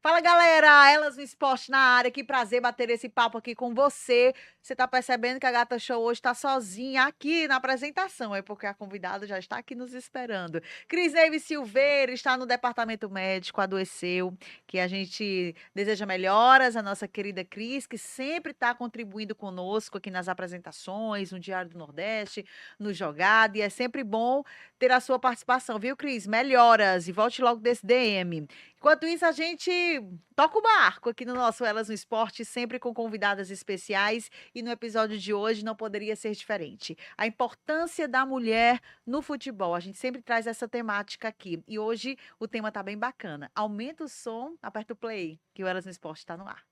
Fala, galera! Elas no Esporte na área. Que prazer bater esse papo aqui com você. Você tá percebendo que a Gata Show hoje tá sozinha aqui na apresentação, é porque a convidada já está aqui nos esperando. Cris Neve Silveira está no departamento médico, adoeceu, que a gente deseja melhoras à nossa querida Cris, que sempre está contribuindo conosco aqui nas apresentações, no Diário do Nordeste, no Jogado, e é sempre bom ter a sua participação, viu, Cris? Melhoras e volte logo desse DM. Enquanto isso, a gente toca o barco aqui no nosso Elas no Esporte, sempre com convidadas especiais. E no episódio de hoje não poderia ser diferente. A importância da mulher no futebol. A gente sempre traz essa temática aqui. E hoje o tema tá bem bacana. Aumenta o som, aperta o play, que o Elas no Esporte está no ar.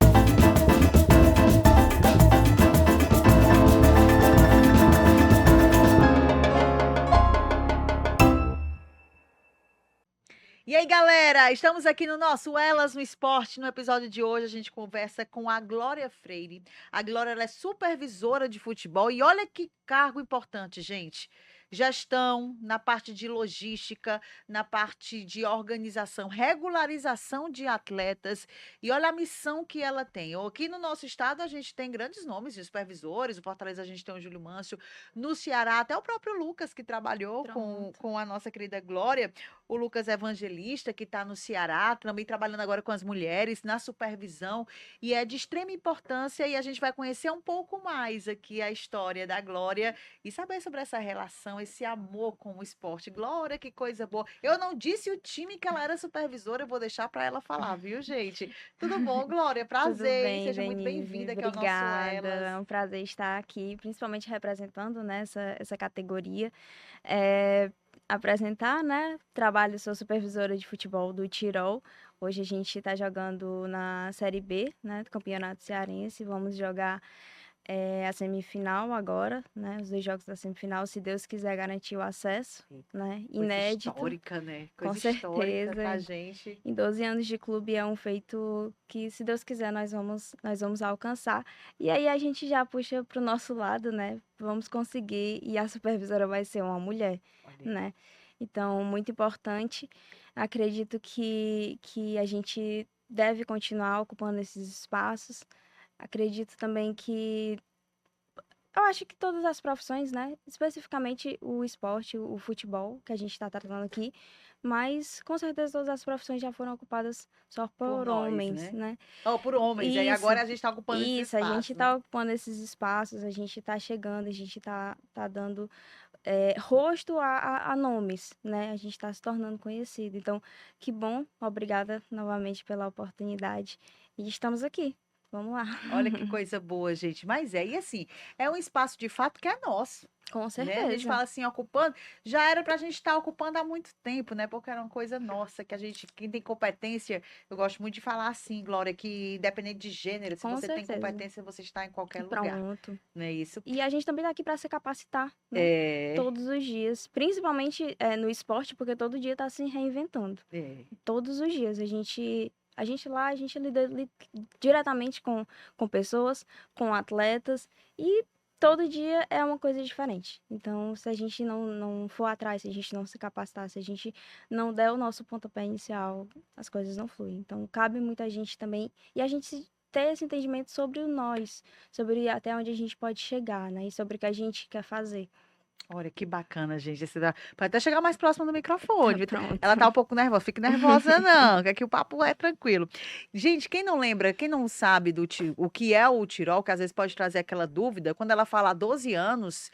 E aí, galera, estamos aqui no nosso Elas no Esporte. No episódio de hoje, a gente conversa com a Glória Freire. A Glória, ela é supervisora de futebol e olha que cargo importante, gente. Gestão, na parte de logística, na parte de organização, regularização de atletas. E olha a missão que ela tem. Aqui no nosso estado, a gente tem grandes nomes de supervisores. O Fortaleza, a gente tem o Júlio Mâncio. No Ceará, até o próprio Lucas, que trabalhou com a nossa querida Glória. O Lucas Evangelista, que está no Ceará, também trabalhando agora com as mulheres, na supervisão, e é de extrema importância, e a gente vai conhecer um pouco mais aqui a história da Glória e saber sobre essa relação, esse amor com o esporte. Glória, que coisa boa. Eu não disse o time que ela era supervisora, eu vou deixar para ela falar, viu, gente? Tudo bom, Glória? Tudo Prazer, hein? bem, Seja muito Denise? bem-vinda aqui ao nosso Obrigada. É Elas. um prazer estar aqui, principalmente representando, né, essa categoria. É, apresentar, né? Sou supervisora de futebol do Tirol. Hoje a gente está jogando na Série B, né, do Campeonato Cearense. Vamos jogar a semifinal agora, né? Os 2 jogos da semifinal, se Deus quiser garantir o acesso, né? Coisa Inédito, histórica, né? com Coisa histórica certeza. pra gente. Em 12 anos de clube é um feito que, se Deus quiser, nós vamos alcançar. E aí a gente já puxa para o nosso lado, né? Vamos conseguir, e a supervisora vai ser uma mulher, Olha aí. né? Então, muito importante. Acredito que a gente deve continuar ocupando esses espaços. Acredito também que eu acho que todas as profissões, né? Especificamente o esporte, o futebol, que a gente está tratando aqui, mas com certeza todas as profissões já foram ocupadas só Por por nós, homens, né? né? Oh, por homens. E aí Isso, agora a gente está ocupando esse isso, a gente espaço, né? está ocupando esses espaços, a gente está chegando, a gente está dando rosto a nomes, né? A gente está se tornando conhecido. Então, que bom, obrigada novamente pela oportunidade. E estamos aqui. Vamos lá. Olha que coisa boa, gente. Mas e assim, é um espaço de fato que é nosso, Com né? A gente certeza. fala assim, ocupando, já era para a gente estar ocupando há muito tempo, né? Porque era uma coisa nossa, que a gente, quem tem competência, eu gosto muito de falar assim, Glória, que independente de gênero, se Com você tem certeza. competência, você está em qualquer lugar, Pronto. não é isso? E a gente também tá aqui para se capacitar, né? É, Todos os dias. Principalmente no esporte, porque todo dia tá se reinventando. é. Todos os dias. A gente lida diretamente com pessoas, com atletas. E todo dia é uma coisa diferente. Então, se a gente não for atrás, se a gente não se capacitar, se a gente não der o nosso pontapé inicial, as coisas não fluem. Então, cabe muita gente também. E a gente ter esse entendimento sobre o nós, sobre até onde a gente pode chegar, né? E sobre o que a gente quer fazer. Olha que bacana, gente. Pode até chegar mais próximo do microfone. Pronto. Ela tá um pouco nervosa. Fique nervosa, não, que aqui o papo é tranquilo. Gente, quem não lembra, quem não sabe o que é o Tirol, que às vezes pode trazer aquela dúvida, quando ela fala há 12 anos,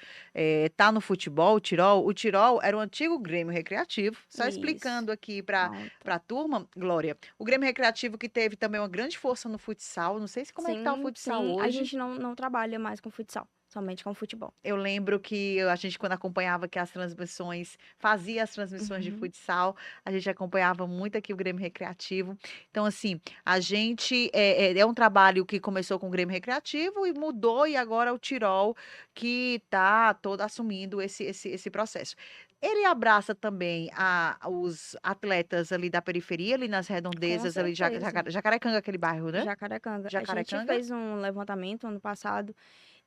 tá no futebol, o Tirol era o antigo Grêmio Recreativo. Só Isso. explicando aqui para Pronto. a turma, Glória. O Grêmio Recreativo que teve também uma grande força no futsal. Não sei se como é que tá o futsal Sim. A hoje. gente não trabalha mais com futsal, somente com futebol. Eu lembro que a gente, quando acompanhava que as transmissões, fazia as transmissões de futsal, a gente acompanhava muito aqui o Grêmio Recreativo. Então, assim, a gente é um trabalho que começou com o Grêmio Recreativo e mudou, e agora é o Tirol que está todo assumindo esse processo. Ele abraça também os atletas ali da periferia, ali nas Com redondezas, ali de certeza. Jacarecanga, aquele bairro, né? Jacarecanga. A gente Jacarecanga? fez um levantamento ano passado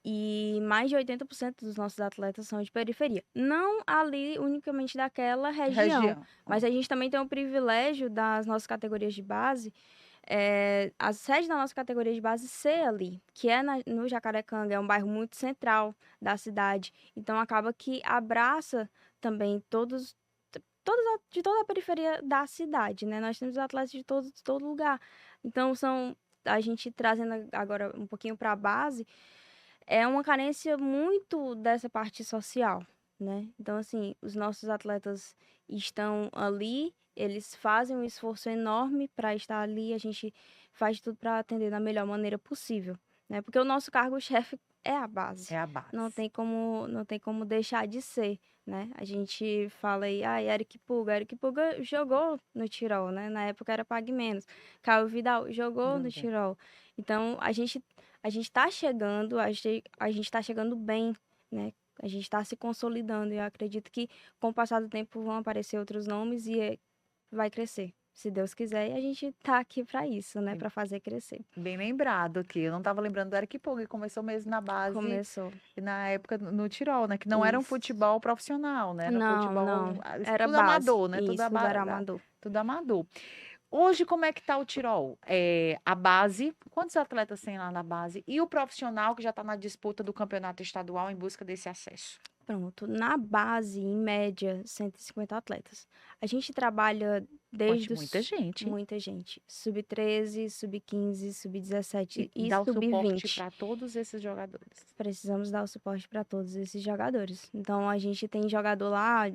e mais de 80% dos nossos atletas são de periferia. Não ali unicamente daquela região, Região. mas a gente também tem o privilégio das nossas categorias de base A sede da nossa categoria de base ser ali, que é no Jacarecanga, é um bairro muito central da cidade. Então acaba que abraça também de toda a periferia da cidade, né? Nós temos atletas de todo lugar. Então a gente trazendo agora um pouquinho para a base, é uma carência muito dessa parte social, né? Então, assim, os nossos atletas estão ali, eles fazem um esforço enorme para estar ali, a gente faz tudo para atender da melhor maneira possível, né? Porque o nosso cargo-chefe é a base. É a base. Não tem como deixar de ser, né? A gente fala aí, Eric Puga jogou no Tirol, né? Na época era Pague Menos. Caio Vidal jogou no Verdade. Tirol. Então, a gente está chegando, a gente está chegando bem, né? A gente está se consolidando e eu acredito que com o passar do tempo vão aparecer outros nomes e vai crescer, se Deus quiser. E a gente tá aqui para isso, né? Para fazer crescer. Bem lembrado que eu não estava lembrando do Eric Pulga, que começou mesmo na base, Começou. na época no Tirol, né? Que não era um Isso. futebol profissional, né? Era um Não, futebol, não. Era tudo base. amador, né? Isso, tudo era amador. Tudo amador. Hoje, como é que tá o Tirol? A base, quantos atletas tem lá na base? E o profissional que já está na disputa do campeonato estadual em busca desse acesso? Pronto. Na base, em média, 150 atletas. A gente trabalha Poxa, desde muita os... gente, hein? Muita gente. Sub-13, sub-15, E sub-17 e dá o suporte sub-20. para todos esses jogadores. Precisamos dar o suporte para todos esses jogadores. Então, a gente tem jogador lá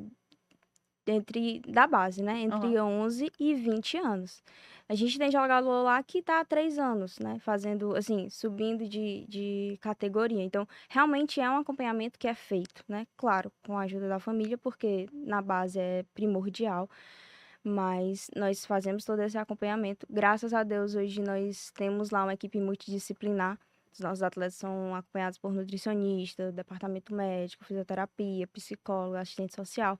da base, né? Aham. Entre 11 e 20 anos. A gente tem jogador lá que tá há 3 anos, né? Fazendo, assim, subindo de categoria. Então, realmente é um acompanhamento que é feito, né? Claro, com a ajuda da família, porque na base é primordial. Mas nós fazemos todo esse acompanhamento. Graças a Deus, hoje nós temos lá uma equipe multidisciplinar. Os nossos atletas são acompanhados por nutricionista, departamento médico, fisioterapia, psicólogo, assistente social.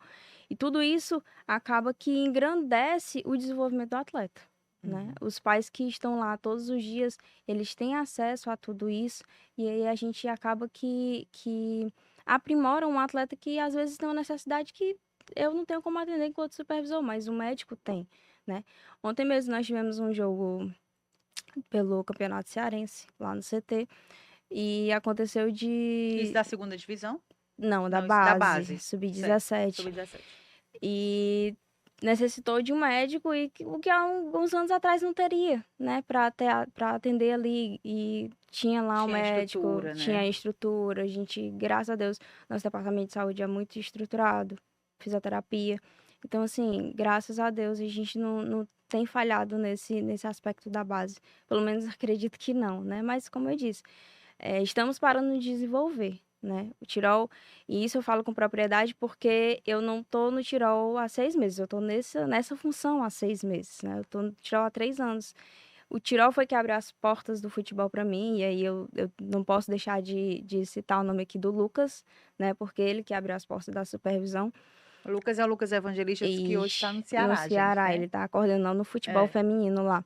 E tudo isso acaba que engrandece o desenvolvimento do atleta, né? Uhum. Os pais que estão lá todos os dias, eles têm acesso a tudo isso. E aí a gente acaba que aprimora um atleta que às vezes tem uma necessidade que eu não tenho como atender enquanto supervisor, mas o médico tem, né? Ontem mesmo nós tivemos um jogo pelo Campeonato Cearense, lá no CT, e aconteceu Isso de... da segunda divisão? Não, da Não, isso da base, base. Certo. sub-17. Sub-17. E necessitou de um médico o que há alguns anos atrás não teria, né? Para atender ali. E tinha lá um Tinha médico, estrutura, tinha né? a estrutura. A gente, graças a Deus, nosso departamento de saúde é muito estruturado, fisioterapia. Então, assim, graças a Deus, a gente não tem falhado nesse aspecto da base. Pelo menos acredito que não, né? Mas, como eu disse, estamos parando de desenvolver, né? O Tirol, e isso eu falo com propriedade porque eu não tô no Tirol há 6 meses, eu tô nessa função há 6 meses, né? Eu tô no Tirol há 3 anos. O Tirol foi que abriu as portas do futebol para mim, e aí eu não posso deixar de citar o nome aqui do Lucas, né? Porque ele que abriu as portas da supervisão. O Lucas é o Lucas Evangelista que E hoje está no no Ceará, gente, Ceará, né? ele tá coordenando o futebol É. feminino lá.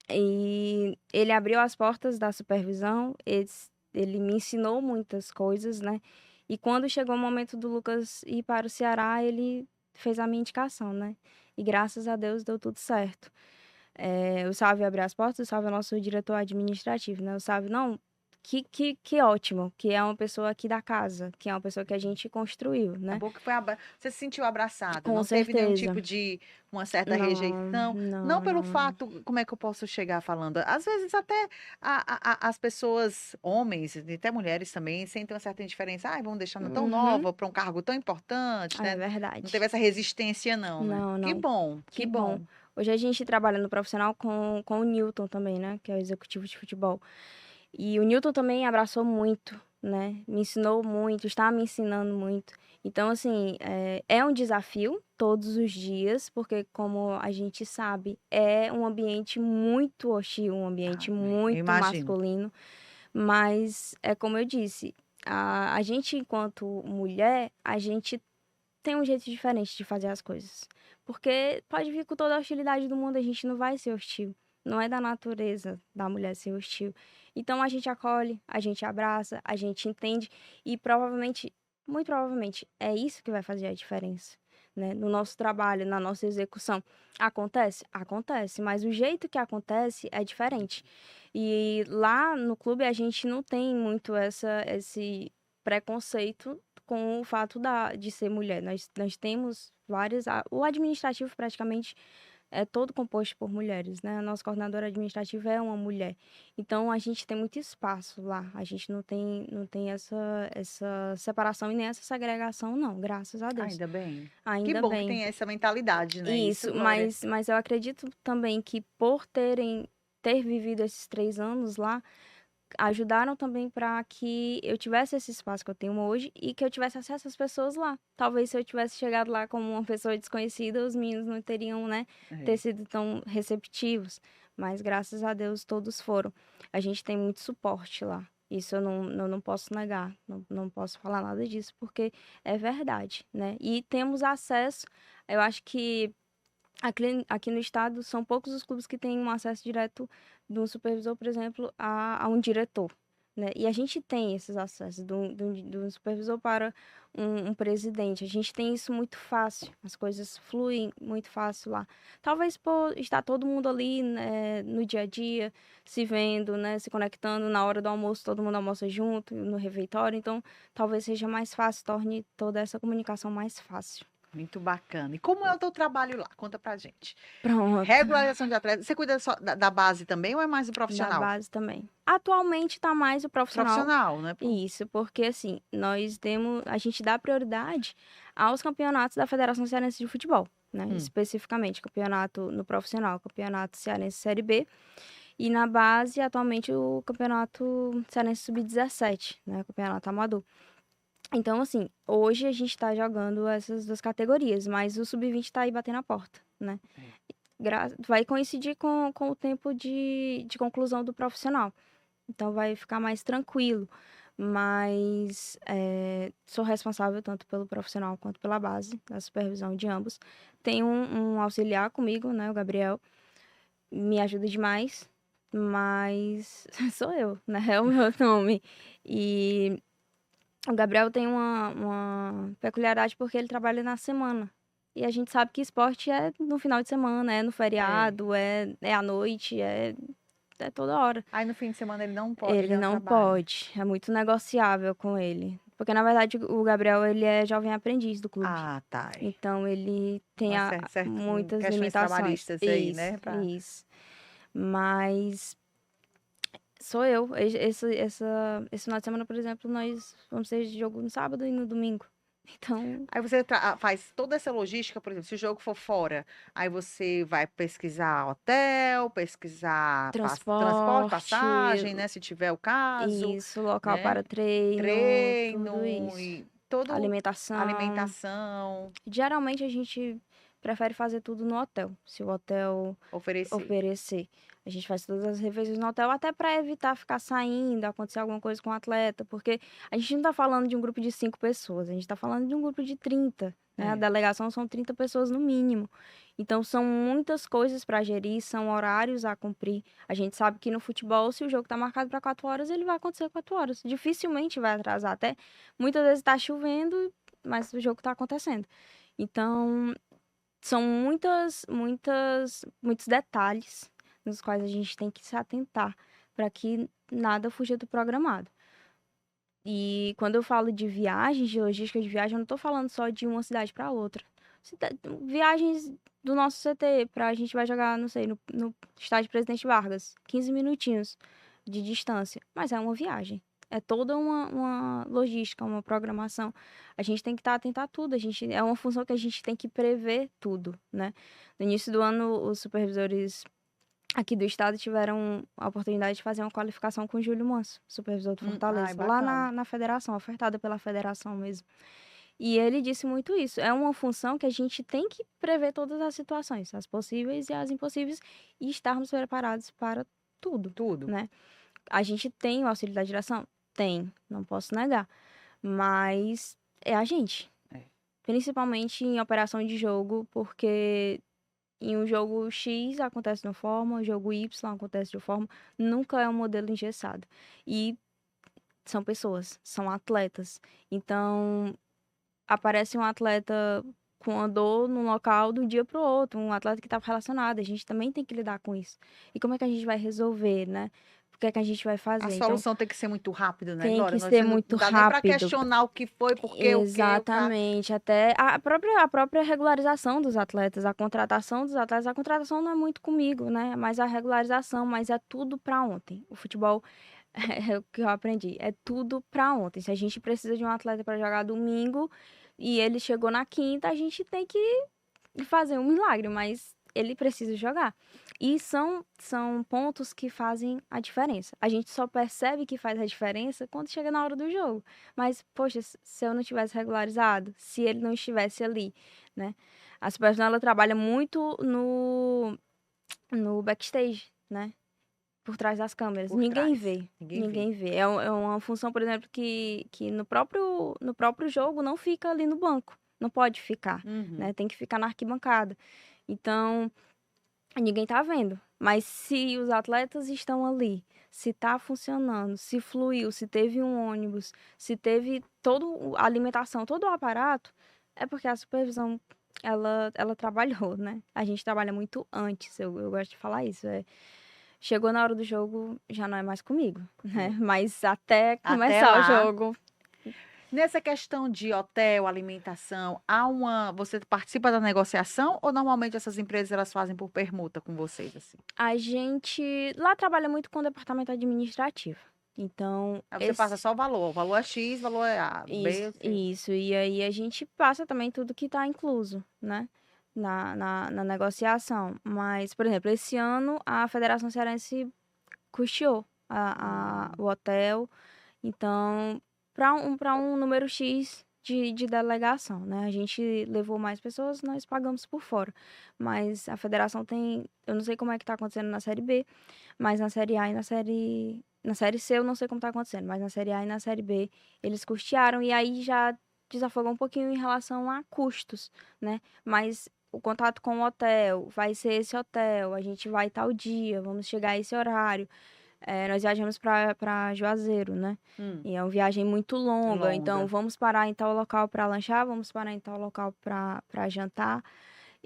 E ele abriu as portas da supervisão, ele me ensinou muitas coisas, né? E quando chegou o momento do Lucas ir para o Ceará, ele fez a minha indicação, né? E graças a Deus deu tudo certo. O Sávio abriu as portas, o Sávio é o nosso diretor administrativo, né? O Sávio, não, que ótimo, que é uma pessoa aqui da casa, que é uma pessoa que a gente construiu, É né? bom que você se sentiu abraçado, Com não teve nenhum certeza. tipo de uma certa Não, rejeição, não não, pelo não, não. fato, como é que eu posso chegar falando? Às vezes até as pessoas, homens e até mulheres também, sentem uma certa indiferença. Ai, vamos deixar tão Uhum. nova para um cargo tão importante, É né? Não teve verdade. essa resistência não, né? Não, Que não. bom, que Que bom. bom. Hoje a gente trabalha no profissional com o Newton também, né? Que é o executivo de futebol. E o Newton também abraçou muito, né? Me ensinou muito, está me ensinando muito. Então, assim, é um desafio todos os dias, porque, como a gente sabe, é um ambiente muito hostil, um Ah, ambiente eu muito imagino. masculino. Mas, é como eu disse, a gente, enquanto mulher, a gente tem um jeito diferente de fazer as coisas. Porque pode vir com toda a hostilidade do mundo, a gente não vai ser hostil. Não é da natureza da mulher ser hostil. Então a gente acolhe, a gente abraça, a gente entende e provavelmente, muito provavelmente, é isso que vai fazer a diferença. né, no nosso trabalho, na nossa execução. Acontece? Acontece, mas o jeito que acontece é diferente. E lá no clube a gente não tem muito esse preconceito com o fato de ser mulher. Nós temos várias. O administrativo praticamente é todo composto por mulheres, né? A nossa coordenadora administrativa é uma mulher. Então a gente tem muito espaço lá. A gente não tem essa separação e nem essa segregação, não, graças a Deus. Ainda bem. Que Ainda bom que bem. tem essa mentalidade, né? Isso, Isso, Glória. mas eu acredito também que por ter vivido esses 3 anos lá, ajudaram também para que eu tivesse esse espaço que eu tenho hoje e que eu tivesse acesso às pessoas lá. Talvez se eu tivesse chegado lá como uma pessoa desconhecida, os meninos não teriam, né, ter É. sido tão receptivos. Mas graças a Deus todos foram. A gente tem muito suporte lá. Isso eu não posso negar, não posso falar nada disso, porque é verdade, né? E temos acesso, eu acho que aqui no estado são poucos os clubes que têm um acesso direto de um supervisor, por exemplo, a um diretor, né? E a gente tem esses acessos de um supervisor para um presidente. A gente tem isso muito fácil, as coisas fluem muito fácil lá. Talvez por estar todo mundo ali, né, no dia a dia, se vendo, né, se conectando na hora do almoço, todo mundo almoça junto, no refeitório, então talvez seja mais fácil, torne toda essa comunicação mais fácil. Muito bacana. E como é o teu trabalho lá? Conta pra gente. Pronto. Regularização de atletas. Você cuida só da base também ou é mais do Da profissional? base também. Atualmente tá mais o profissional. Profissional, né? Isso, porque assim, a gente dá prioridade aos campeonatos da Federação Cearense de Futebol, né? Hum. Especificamente, campeonato no profissional, campeonato cearense Série B. E na base, atualmente, o campeonato cearense Sub-17, né? Campeonato amador. Então, assim, hoje a gente tá jogando essas duas categorias, mas o Sub-20 tá aí batendo a porta, né? Vai coincidir com o tempo de conclusão do profissional. Então vai ficar mais tranquilo. Mas sou responsável tanto pelo profissional quanto pela base, da supervisão de ambos. Tenho um auxiliar comigo, né, o Gabriel. Me ajuda demais, mas sou eu, né? É o meu nome. E o Gabriel tem uma peculiaridade porque ele trabalha na semana. E a gente sabe que esporte é no final de semana, é no É. feriado, é à noite, é toda hora. Aí no fim de semana ele não pode, ele Ele não não trabalha. pode, é muito negociável com ele. Porque, na verdade, o Gabriel, ele é jovem aprendiz do clube. Ah, tá. Então, ele tem Mas muitas questões limitações. trabalhistas aí, Isso, né? isso. Mas sou eu. Esse final de semana, por exemplo, nós vamos ter jogo no sábado e no domingo. Então, Aí você faz toda essa logística, por exemplo, se o jogo for fora, aí você vai pesquisar hotel, pesquisar transporte, transporte, passagem, né? Se tiver o caso, isso, local né? para treino, tudo Treino isso. e todo Alimentação. alimentação, Geralmente a gente prefere fazer tudo no hotel, se o hotel oferecer. oferecer. A gente faz todas as refeições no hotel, até para evitar ficar saindo, acontecer alguma coisa com o atleta, porque a gente não tá falando de um grupo de 5 pessoas, a gente tá falando de um grupo de 30, né? A É. delegação são 30 pessoas no mínimo. Então são muitas coisas para gerir, são horários a cumprir. A gente sabe que no futebol, se o jogo tá marcado para 4 horas, ele vai acontecer 4 horas. Dificilmente vai atrasar, até muitas vezes tá chovendo, mas o jogo tá acontecendo. Então, são muitos detalhes nos quais a gente tem que se atentar para que nada fuja do programado. E quando eu falo de viagens, de logística de viagem, eu não estou falando só de uma cidade para outra. Viagens do nosso CT, a gente vai jogar, não sei, no estádio Presidente Vargas, 15 minutinhos de distância, mas é uma viagem. É toda uma logística, uma programação. A gente tem que estar atento a tudo. É uma função que a gente tem que prever tudo, né? No início do ano, os supervisores aqui do estado tiveram a oportunidade de fazer uma qualificação com o Júlio Manso, supervisor do Ai, Fortaleza, lá bacana. na federação, ofertada pela federação mesmo. E ele disse muito isso. É uma função que a gente tem que prever todas as situações, as possíveis e as impossíveis, e estarmos preparados para tudo, Tudo. né? A gente tem o auxílio da direção? Tem, não posso negar. Mas é a gente. É. Principalmente em operação de jogo, porque em um jogo X acontece de uma forma, o jogo Y acontece de uma forma, nunca é um modelo engessado. E são pessoas, são atletas. Então, aparece um atleta com a dor no local de um dia para o outro, um atleta que estava relacionado, a gente também tem que lidar com isso. E como é que a gente vai resolver, né? O que é que a gente vai A fazer? Então, solução tem que ser muito rápido, né, tem Glória? que ser Não muito dá nem para rápido. questionar o que foi, por quê, o quê, o cara. Exatamente, até a própria regularização dos atletas, a contratação dos atletas, a contratação não é muito comigo, né? Mas a regularização, mas é tudo para ontem. O futebol é o que eu aprendi, é tudo para ontem. Se a gente precisa de um atleta para jogar domingo e ele chegou na quinta, a gente tem que fazer um milagre, mas ele precisa jogar. E são pontos que fazem a diferença. A gente só percebe que faz a diferença quando chega na hora do jogo. Mas, poxa, se eu não tivesse regularizado, se ele não estivesse ali, né? A Supervisão, ela trabalha muito no backstage, né? Por trás das câmeras. Por Ninguém trás. vê. Ninguém vê. Ninguém vê. É uma função, por exemplo, que no próprio jogo não fica ali no banco. Não pode ficar, Uhum. né? Tem que ficar na arquibancada. Então, ninguém tá vendo. Mas se os atletas estão ali, se tá funcionando, se fluiu, se teve um ônibus, se teve toda a alimentação, todo o aparato, é porque a supervisão, ela trabalhou, né? A gente trabalha muito antes, eu gosto de falar isso. Chegou na hora do jogo, já não é mais comigo, né? Mas até Até começar o lá. jogo, Nessa questão de hotel, alimentação, você participa da negociação ou normalmente essas empresas elas fazem por permuta com vocês assim? a gente lá trabalha muito com o departamento administrativo. Então, Aí você passa só o valor é X, valor é A, B, isso, ou C. isso. E aí a gente passa também tudo que está incluso, né? Na negociação. Mas, por exemplo, esse ano a Federação Cearense custeou Hum, o hotel. Então, para um número X de delegação, né? A gente levou mais pessoas, nós pagamos por fora. Mas a federação tem. Eu não sei como é que tá acontecendo na Série B, mas na Série A e na Série C eu não sei como tá acontecendo, mas na Série A e na Série B eles custearam e aí já desafogou um pouquinho em relação a custos, né? Mas o contato com o hotel, vai ser esse hotel, a gente vai tal dia, vamos chegar a esse horário. Nós viajamos para Juazeiro, né? hum, E é uma viagem muito longa, então longa. vamos parar em tal local para lanchar, vamos parar em tal local para jantar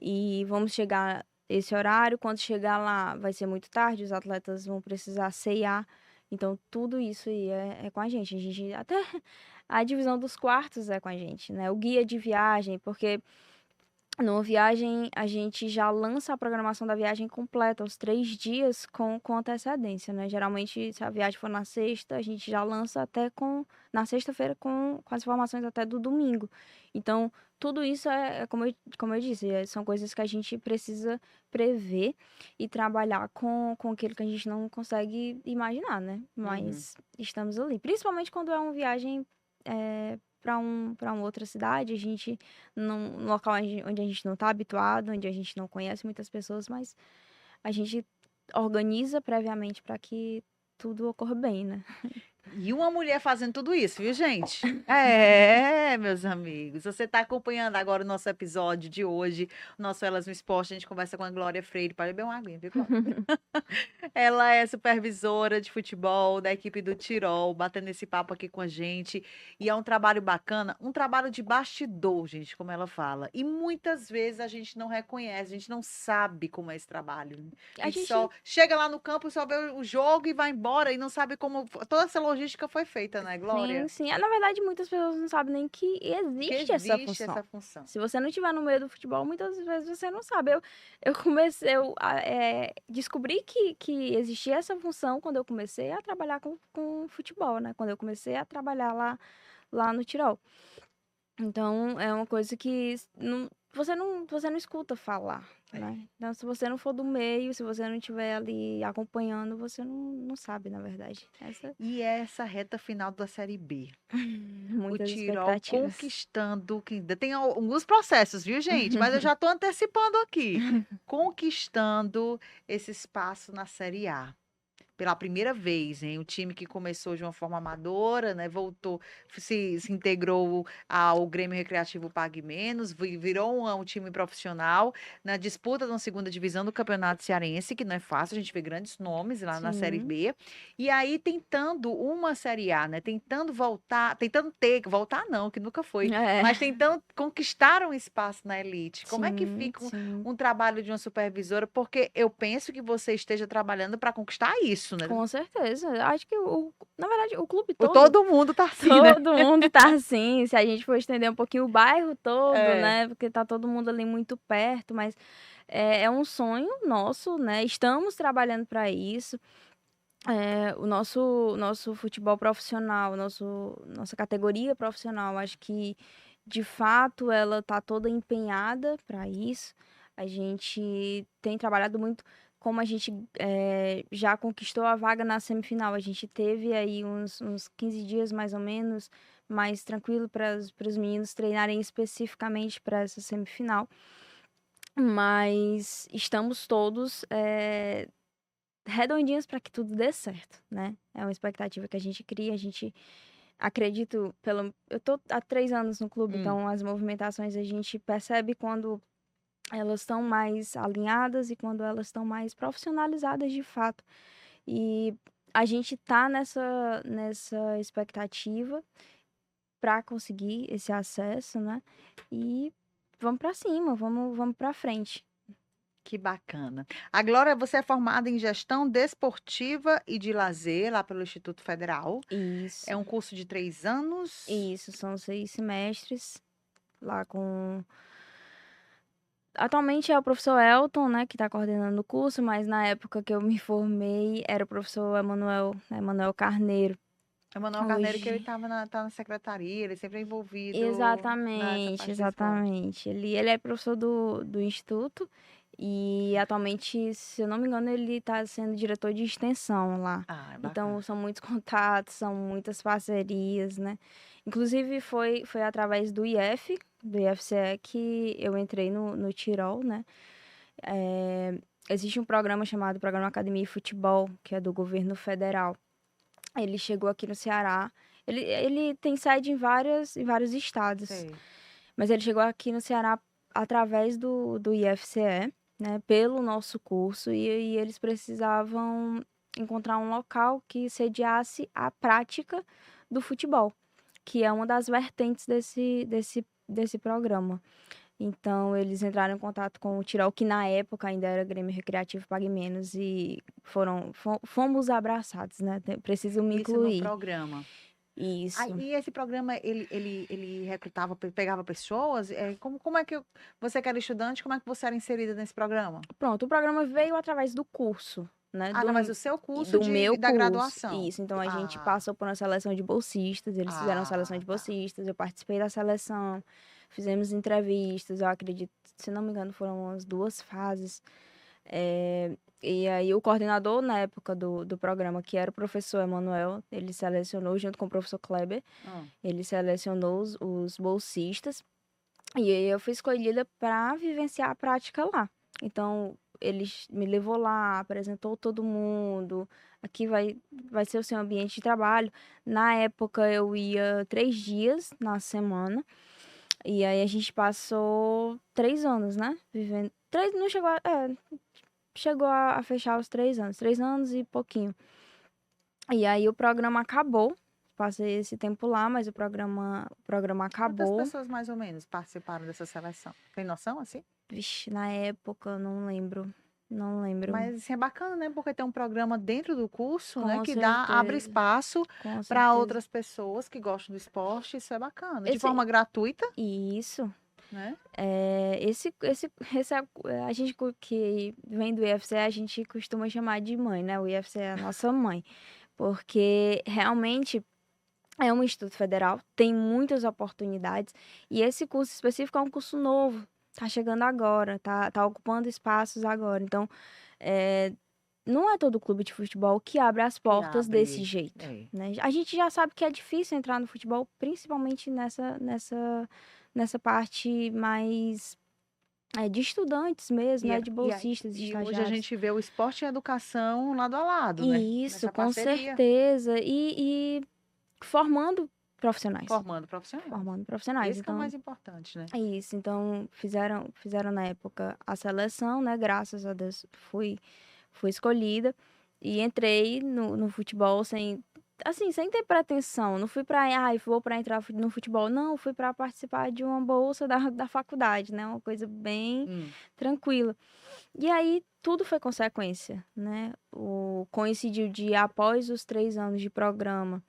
e vamos chegar esse horário. Quando chegar lá, vai ser muito tarde, os atletas vão precisar ceiar. Então, tudo isso aí é com a gente. A gente até a divisão dos quartos é com a gente, né? O guia de viagem, porque numa viagem, a gente já lança a programação da viagem completa, os 3 dias com antecedência, né? Geralmente, se a viagem for na sexta, a gente já lança até na sexta-feira com as informações até do domingo. Então, tudo isso é como eu disse, são coisas que a gente precisa prever e trabalhar com aquilo que a gente não consegue imaginar, né? Uhum. Mas estamos ali. Principalmente quando é uma viagem para uma outra cidade, a gente num local onde a gente não está habituado, onde a gente não conhece muitas pessoas, mas a gente organiza previamente para que tudo ocorra bem, né? E uma mulher fazendo tudo isso, viu, gente? É, meus amigos. Você está acompanhando agora o nosso episódio de hoje, o nosso Elas no Esporte. A gente conversa com a Glória Freire. Pode beber uma aguinha, viu, Glória? Ela é supervisora de futebol da equipe do Tirol, batendo esse papo aqui com a gente. E é um trabalho bacana, um trabalho de bastidor, gente, como ela fala. E muitas vezes a gente não reconhece, a gente não sabe como é esse trabalho, né? A A gente só gente, chega lá no campo, só vê o jogo e vai embora e não sabe como toda essa logística foi feita, né, sim, Glória? sim. Na verdade, muitas pessoas não sabem nem que Que existe essa existe função. essa função. Se você não estiver no meio do futebol, muitas vezes você não sabe. Eu descobri que existia essa função quando eu comecei a trabalhar com futebol, né? Quando eu comecei a trabalhar lá no Tirol. Então, é uma coisa que você não escuta falar, É. né? Então, se você não for do meio, se você não estiver ali acompanhando, você não sabe, na verdade. E essa reta final da Série B. O Muitas Tirol expectativas. conquistando, que ainda tem alguns processos, viu, gente? Mas eu já estou antecipando aqui. Conquistando esse espaço na Série A. pela primeira vez, hein? O time que começou de uma forma amadora, né? Voltou, se integrou ao Grêmio Recreativo Pague Menos, virou um time profissional na disputa da segunda divisão do Campeonato Cearense, que não é fácil, a gente vê grandes nomes lá na Série Sim. B. E aí tentando uma Série A, né? Tentando voltar, voltar não, que nunca foi, É. mas tentando conquistar um espaço na elite. Como é que Sim, fica sim. um trabalho de uma supervisora? Porque eu penso que você esteja trabalhando para conquistar isso, né? Com certeza. Acho que na verdade, o clube todo, Todo mundo tá assim, né? todo mundo tá assim. Se a gente for estender um pouquinho o bairro todo, É. né? Porque tá todo mundo ali muito perto, mas é um sonho nosso, né? Estamos trabalhando para isso. O nosso futebol profissional, nossa categoria profissional, acho que de fato ela tá toda empenhada para isso. A gente tem trabalhado muito, como a gente já conquistou a vaga na semifinal. A gente teve aí uns 15 dias mais ou menos mais tranquilo para os meninos treinarem especificamente para essa semifinal. Mas estamos todos redondinhos para que tudo dê certo, né? É uma expectativa que a gente cria, a gente acredito eu tô há 3 anos no clube, Hum. então as movimentações a gente percebe quando elas estão mais alinhadas e quando elas estão mais profissionalizadas de fato. E a gente tá nessa expectativa para conseguir esse acesso, né? E vamos para cima, vamos para frente. Que bacana. A Glória, você é formada em gestão desportiva e de lazer lá pelo Instituto Federal. É Isso. um curso de 3 anos. Isso, são 6 semestres lá com. Atualmente é o professor Elton, né, que está coordenando o curso, mas na época que eu me formei era o professor Emanuel Carneiro. Emanuel Carneiro, que ele Hoje, estava tá na secretaria, ele sempre é envolvido nessa exatamente, parte do esporte. exatamente. Ele é professor do Instituto e atualmente, se eu não me engano, ele está sendo diretor de extensão lá. Ah, é Então, bacana. são muitos contatos, são muitas parcerias, né? Inclusive, foi através do IFCE, que eu entrei no Tirol, né? Existe um programa chamado Programa Academia e Futebol, que é do governo federal. Ele chegou aqui no Ceará. Ele tem sede em vários estados, Sei. mas ele chegou aqui no Ceará através do IFCE, né, pelo nosso curso, e eles precisavam encontrar um local que sediasse a prática do futebol, que é uma das vertentes desse programa. Então, eles entraram em contato com o Tirol, que na época ainda era Grêmio Recreativo Pague Menos, e fomos abraçados, né? Preciso me Isso no incluir. programa. Isso. E esse programa, ele recrutava, pegava pessoas? Como é que você que era estudante, como é que você era inserida nesse programa? Pronto, o programa veio através do curso, né? Através do seu curso Do meu da curso. graduação. Isso. Então, a gente Ah, passou por uma seleção de bolsistas, eles fizeram uma seleção de tá. bolsistas, eu participei da seleção, fizemos entrevistas, eu acredito, se não me engano, foram umas 2 fases. E aí o coordenador na época do programa, que era o professor Emanuel, ele selecionou, junto com o professor Kleber, Hum. ele selecionou os bolsistas, e aí eu fui escolhida para vivenciar a prática lá. Então, ele me levou lá, apresentou todo mundo, aqui vai ser o seu ambiente de trabalho. Na época eu ia 3 dias na semana, e aí a gente passou 3 anos, né? Vivendo. Três, não chegou chegou a fechar os 3 anos, 3 anos e pouquinho. E aí o programa acabou. Passei esse tempo lá, mas o programa Quantas acabou. pessoas mais ou menos participaram dessa seleção? Tem noção assim? Vixe, na época, eu não lembro. Não lembro. Mas assim, é bacana, né? Porque tem um programa dentro do curso, né? Com Que abre certeza, espaço com para certeza. outras pessoas que gostam do esporte. Isso é bacana. De Esse, forma gratuita, isso. né? A gente que vem do IFCE, a gente costuma chamar de mãe, né? O IFCE é a nossa mãe. Porque realmente é um instituto federal, tem muitas oportunidades. E esse curso específico é um curso novo. Tá chegando agora, tá ocupando espaços agora. Então, é, não é todo clube de futebol que abre as Que portas desse abre. jeito, É. né? A gente já sabe que é difícil entrar no futebol, principalmente nessa parte mais de estudantes mesmo, E, né? é- De e, aí- bolsistas, de e hoje a estagiários. gente vê o esporte e a educação lado a lado, né? Isso, Nessa com parceria, certeza. E formando profissionais. formando profissionais. Formando profissionais. Esse que é o Então, mais importante, né? é isso. Então, fizeram na época a seleção, né? Graças a Deus fui escolhida. E entrei no futebol sem, assim, sem ter pretensão. Não fui pra, vou pra entrar no futebol. Não, fui pra participar de uma bolsa da faculdade, né? Uma coisa bem Hum, tranquila. E aí, tudo foi consequência, né? Coincidiu de, após os 3 anos de programa,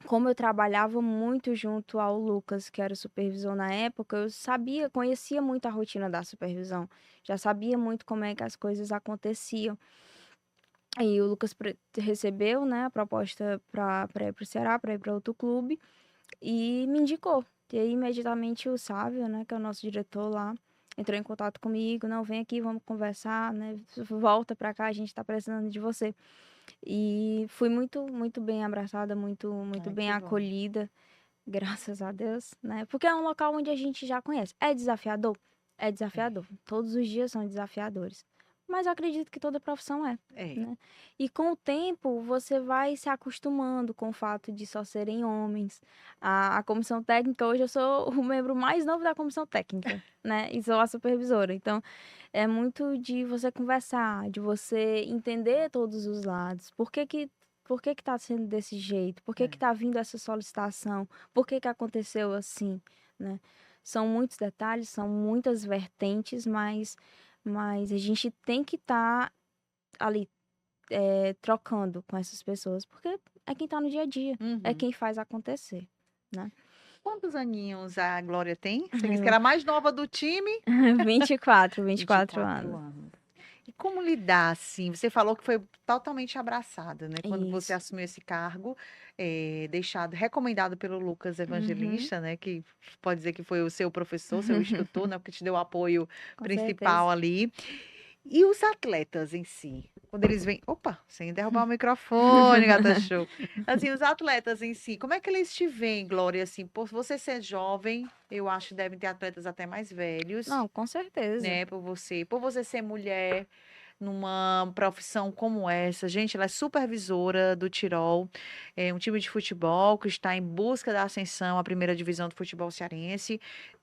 como eu trabalhava muito junto ao Lucas, que era o supervisor na época, eu sabia, conhecia muito a rotina da supervisão, já sabia muito como é que as coisas aconteciam. Aí o Lucas recebeu, né, a proposta para ir para o Ceará, para ir para outro clube, e me indicou. E aí, imediatamente, o Sávio, né, que é o nosso diretor lá, entrou em contato comigo, não, vem aqui, vamos conversar, né, volta para cá, a gente está precisando de você. E fui muito, muito bem abraçada, muito, muito ai, bem que bom. acolhida, graças a Deus, né? Porque é um local onde a gente já conhece. É desafiador? É É, desafiador. Todos os dias são desafiadores. Mas eu acredito que toda profissão é, é. né? E com o tempo, você vai se acostumando com o fato de só serem homens. A comissão técnica, hoje eu sou o membro mais novo da comissão técnica, né? E sou a supervisora. Então, é muito de você conversar, de você entender todos os lados. Por que que tá sendo desse jeito? Por que que É. tá vindo essa solicitação? Por que que aconteceu assim, né? São muitos detalhes, são muitas vertentes, mas a gente tem que estar ali trocando com essas pessoas, porque é quem tá no dia a dia, é Uhum. quem faz acontecer, né? Quantos aninhos a Glória tem? Você disse que era a mais nova do time? 24 24 anos. anos. E como lidar, assim? Você falou que foi totalmente abraçada, né? Quando você Isso. assumiu esse cargo, deixado, recomendado pelo Lucas Uhum. Evangelista, né? Que pode dizer que foi o seu professor, seu instrutor, né? Porque te deu o apoio Com principal certeza. ali. E os atletas em si? Quando eles vêm. Opa, sem derrubar o microfone, gata show. Assim, os atletas em si, como é que eles te veem, Glória? Assim, por você ser jovem, eu acho que devem ter atletas até mais velhos, Não, com certeza. né? Por você ser mulher numa profissão como essa. Gente, ela é supervisora do Tirol, é um time de futebol que está em busca da ascensão à primeira divisão do futebol cearense.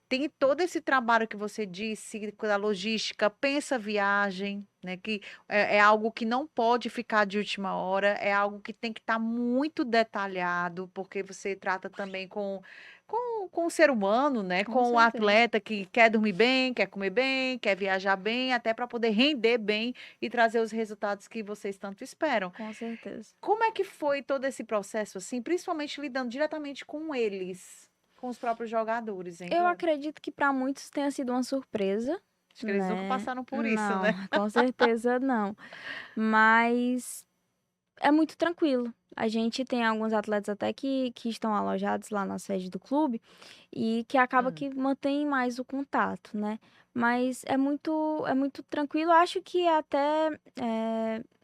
Tem todo esse trabalho que você disse, da logística, pensa viagem, né? Que é algo que não pode ficar de última hora, é algo que tem que estar muito detalhado, porque você trata também com o ser humano, né? Com Com o certeza. atleta que quer dormir bem, quer comer bem, quer viajar bem, até para poder render bem e trazer os resultados que vocês tanto esperam. Com certeza. Como é que foi todo esse processo, assim, principalmente lidando diretamente com eles, com os próprios jogadores, hein, Eu Glória? acredito que para muitos tenha sido uma surpresa, Acho que eles nunca né? passaram por isso, Não, né? com certeza não. Mas é muito tranquilo. A gente tem alguns atletas até que estão alojados lá na sede do clube e que acaba Hum, que mantém mais o contato, né? Mas é muito tranquilo. Acho que é até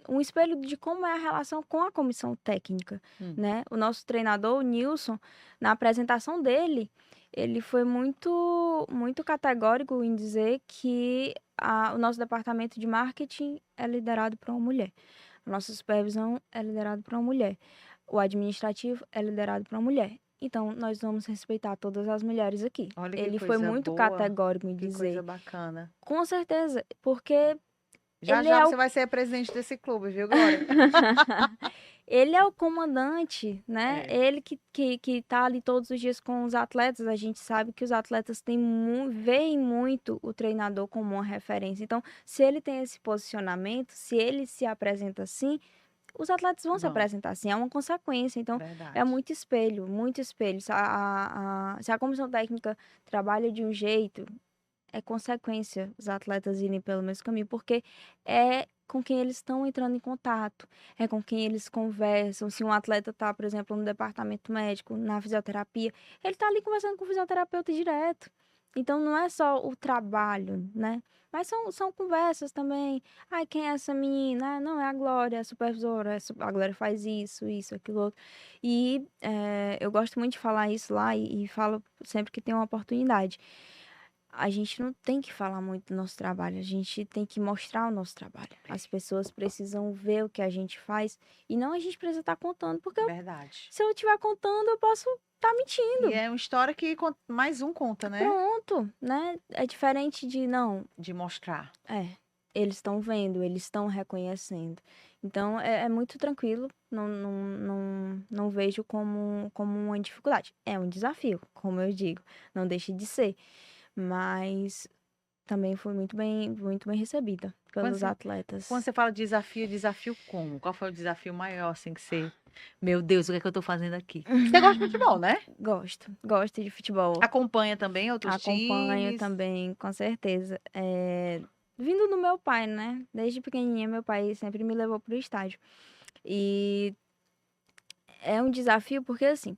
um espelho de como é a relação com a comissão técnica, hum. né? O nosso treinador, o Nilson, na apresentação dele, ele foi muito, muito categórico em dizer que o nosso departamento de marketing é liderado por uma mulher. A nossa supervisão é liderada por uma mulher. O administrativo é liderado por uma mulher. Então, nós vamos respeitar todas as mulheres aqui. Olha que Ele foi coisa muito boa, categórico em que dizer, coisa bacana. com certeza, porque Já ele já é você o vai ser a presidente desse clube, viu, Glória? ele é o comandante, né? É, Ele que tá ali todos os dias com os atletas. A gente sabe que os atletas veem muito o treinador como uma referência. Então, se ele tem esse posicionamento, se ele se apresenta assim, os atletas vão se vão, apresentar assim, é uma consequência. Então, é verdade. muito espelho, muito espelho. Se a comissão técnica trabalha de um jeito, é consequência os atletas irem pelo mesmo caminho, porque é com quem eles estão entrando em contato, é com quem eles conversam. Se um atleta está, por exemplo, no departamento médico, na fisioterapia, ele está ali conversando com o fisioterapeuta direto. Então, não é só o trabalho, né? Mas são conversas também. Ai, quem é essa menina? Ah, não, é a Glória, é a supervisora. A Glória faz isso, aquilo outro. E eu gosto muito de falar isso lá e falo sempre que tem uma oportunidade. a gente não tem que falar muito do nosso trabalho, a gente tem que mostrar o nosso trabalho. As pessoas precisam ver o que a gente faz e não a gente precisa estar contando, porque Verdade. se eu estiver contando, eu posso estar E mentindo. é uma história que mais um conta, né? Pronto, né? É diferente de não, De mostrar. eles estão vendo, eles estão reconhecendo. Então é muito tranquilo, não vejo como uma dificuldade. É um desafio, como eu digo, não deixe de ser. Mas também foi muito bem recebida Quando pelos você, quando atletas. você fala desafio, desafio como? Qual foi o desafio maior, assim, que você... Meu Deus, o que é que eu tô fazendo aqui? Você gosta de futebol, né? Gosto de futebol. Acompanha também outros Acompanho times? também, com certeza. Vindo do meu pai, né? Desde pequenininha, meu pai sempre me levou pro estádio. E é um desafio porque, assim,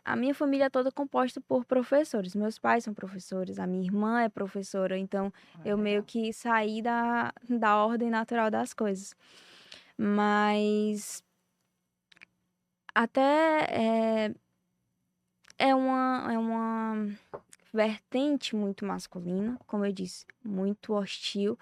a minha família é toda composta por professores. Meus pais são professores, a minha irmã é professora, então Ah, eu meio legal. que saí da ordem natural das coisas. Mas até é uma vertente muito masculina, como eu disse, muito hostil.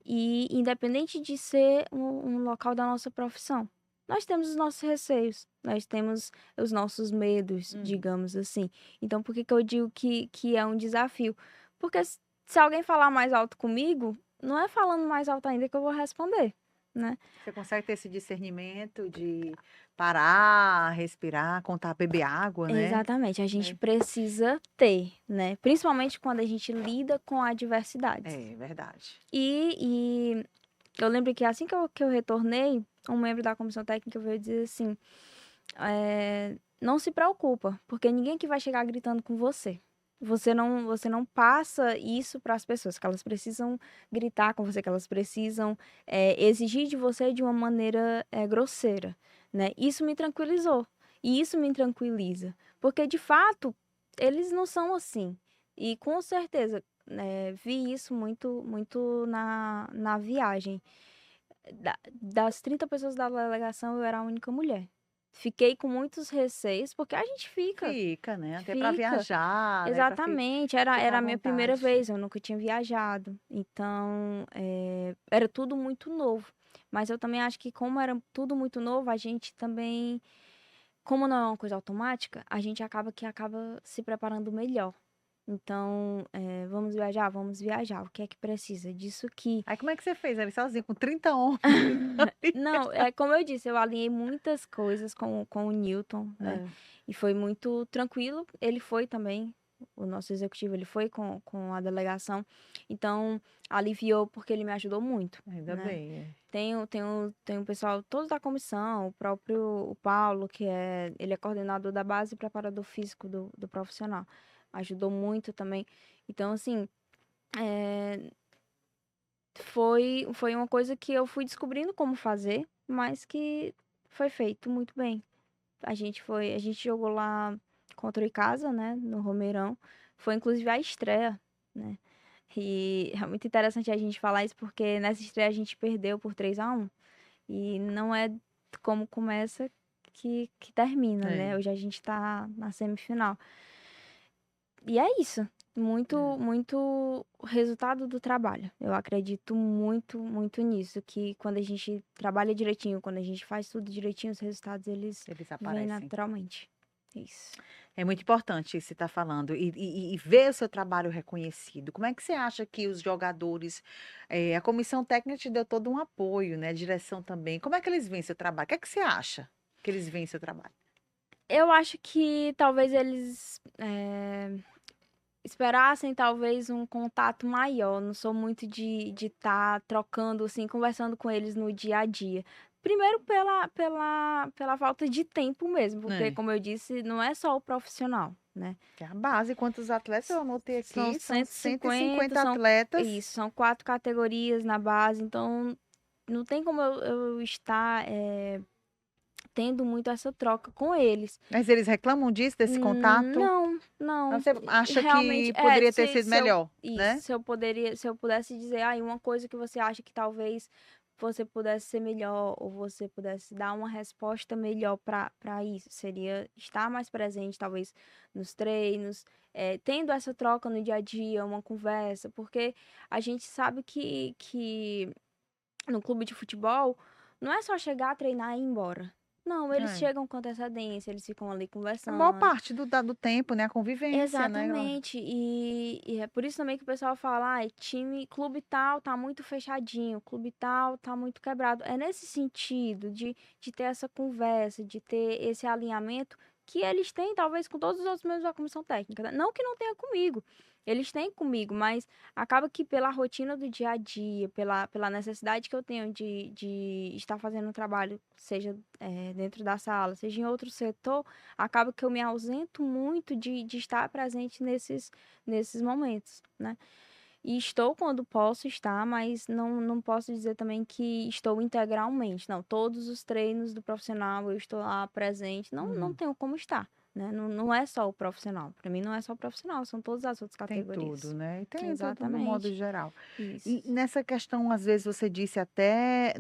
E independente de ser um local da nossa profissão, nós temos os nossos receios, nós temos os nossos medos, Uhum. digamos assim. Então, por que que eu digo que é um desafio? Porque se alguém falar mais alto comigo, não é falando mais alto ainda que eu vou responder, né? Você consegue ter esse discernimento de parar, respirar, contar, beber água, né? Exatamente, a gente Né? precisa ter, né? Principalmente quando a gente lida com adversidades. É verdade. E eu lembro que assim que eu retornei, um membro da comissão técnica veio dizer assim: não se preocupa, porque ninguém que vai chegar gritando com você. Você não passa isso para as pessoas, que elas precisam gritar com você, que elas precisam exigir de você de uma maneira grosseira, né? Isso me tranquilizou. E isso me tranquiliza. Porque, de fato, eles não são assim. E, com certeza, vi isso muito, muito na viagem. Das 30 pessoas da delegação, eu era a única mulher. Fiquei com muitos receios, porque a gente Fica, né? Até para fica, viajar, né? Para exatamente, era ficar à a minha primeira vontade. vez, eu nunca tinha viajado, então era tudo muito novo. Mas eu também acho que como era tudo muito novo, a gente também, como não é uma coisa automática, a gente acaba se preparando melhor. Então, vamos viajar, o que é que precisa? Disso que Aí como é que você fez? Ali sozinho, com 30 homens ali. Não, é como eu disse, eu alinhei muitas coisas com o Newton, né? É, E foi muito tranquilo. Ele foi também, o nosso executivo, ele foi com a delegação. Então, aliviou porque ele me ajudou muito, ainda né? bem. É. Tem um pessoal, todos da comissão, o próprio o Paulo, ele é coordenador da base e preparador físico do profissional. Ajudou muito também. Então, assim, é, foi uma coisa que eu fui descobrindo como fazer, mas que foi feito muito bem. A gente jogou lá contra o Icasa, né, no Romeirão. Foi inclusive a estreia, né? E é muito interessante a gente falar isso porque nessa estreia a gente perdeu por 3-1. E não é como começa que termina, né? É. Hoje a gente tá na semifinal. E é isso. Muito, É. muito resultado do trabalho. Eu acredito muito, muito nisso. Que quando a gente trabalha direitinho, quando a gente faz tudo direitinho, os resultados eles Eles vêm aparecem. naturalmente. Isso. É muito importante isso que você está falando. E ver o seu trabalho reconhecido. Como é que você acha que os jogadores, a comissão técnica te deu todo um apoio, né? A direção também. Como é que eles veem seu trabalho? O que é que você acha que eles veem seu trabalho? Eu acho que talvez eles esperassem talvez um contato maior. Não sou muito de estar trocando, assim, conversando com eles no dia a dia. Primeiro pela falta de tempo mesmo, porque, É. como eu disse, não é só o profissional, né? Que é a base. Quantos atletas eu anotei São aqui? São 150, 150 atletas. são 4 categorias na base, então não tem como eu estar tendo muito essa troca com eles. Mas eles reclamam disso, desse contato? Não, Então não. você acha Realmente, que poderia ter se, sido se eu, melhor, isso, né? se eu pudesse dizer, uma coisa que você acha que talvez você pudesse ser melhor ou você pudesse dar uma resposta melhor para isso? Seria estar mais presente, talvez, nos treinos, tendo essa troca no dia a dia, uma conversa, porque a gente sabe que no clube de futebol não é só chegar, treinar e ir embora. Não, eles É. chegam com antecedência, eles ficam ali A maior conversando. parte do tempo, né, a convivência, né, Glória? Exatamente. E é por isso também que o pessoal fala, ai, time, clube tal tá muito fechadinho, clube tal tá muito quebrado. É nesse sentido de ter essa conversa, de ter esse alinhamento que eles têm, talvez, com todos os outros membros da comissão técnica, né? Não que não tenha comigo. Eles têm comigo, mas acaba que pela rotina do dia a dia, pela necessidade que eu tenho de estar fazendo um trabalho, seja dentro da sala, seja em outro setor, acaba que eu me ausento muito de estar presente nesses momentos, né? E estou quando posso estar, mas não posso dizer também que estou integralmente. Não, todos os treinos do profissional eu estou lá presente. Não Uhum. tenho como estar, né? Não é só o profissional. Para mim não é só o profissional, são todas as outras Tem tudo, categorias. né, e tem tudo no modo Exatamente. geral. E Isso. nessa questão, às vezes, você disse até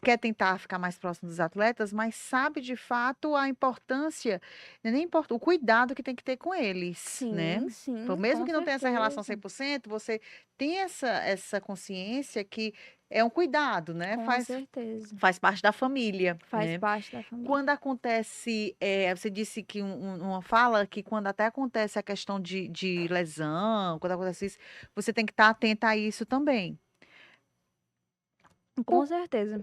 quer tentar ficar mais próximo dos atletas, mas sabe de fato a importância, né, nem importa, o cuidado que tem que ter com eles, né. Sim, Então, sim, mesmo com que não tenha essa relação certeza. 100%, você tem essa consciência que é um cuidado, né, Com certeza. faz parte da família, Faz né. parte da família. Quando acontece, você disse que uma fala que quando até acontece a questão de lesão, quando acontece isso, você tem que estar atenta a isso também. Com certeza.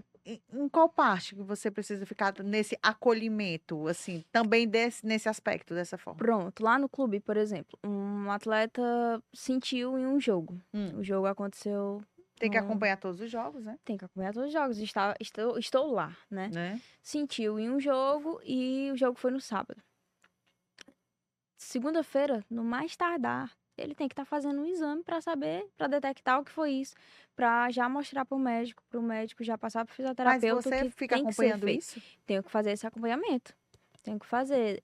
Em qual parte que você precisa ficar nesse acolhimento, assim, também nesse aspecto, dessa forma? Pronto, lá no clube, por exemplo, um atleta sentiu em um jogo. Hum, O jogo aconteceu tem que no. acompanhar todos os jogos, né? Tem que acompanhar todos os jogos, estou lá, né? Né? Sentiu em um jogo e o jogo foi no sábado. Segunda-feira, no mais tardar, ele tem que estar fazendo um exame para saber, para detectar o que foi isso, para já mostrar para o médico já passar para o Mas fisioterapeuta o você que fica tem que ser acompanhando feito. isso? Tenho que fazer esse acompanhamento. Tenho que fazer.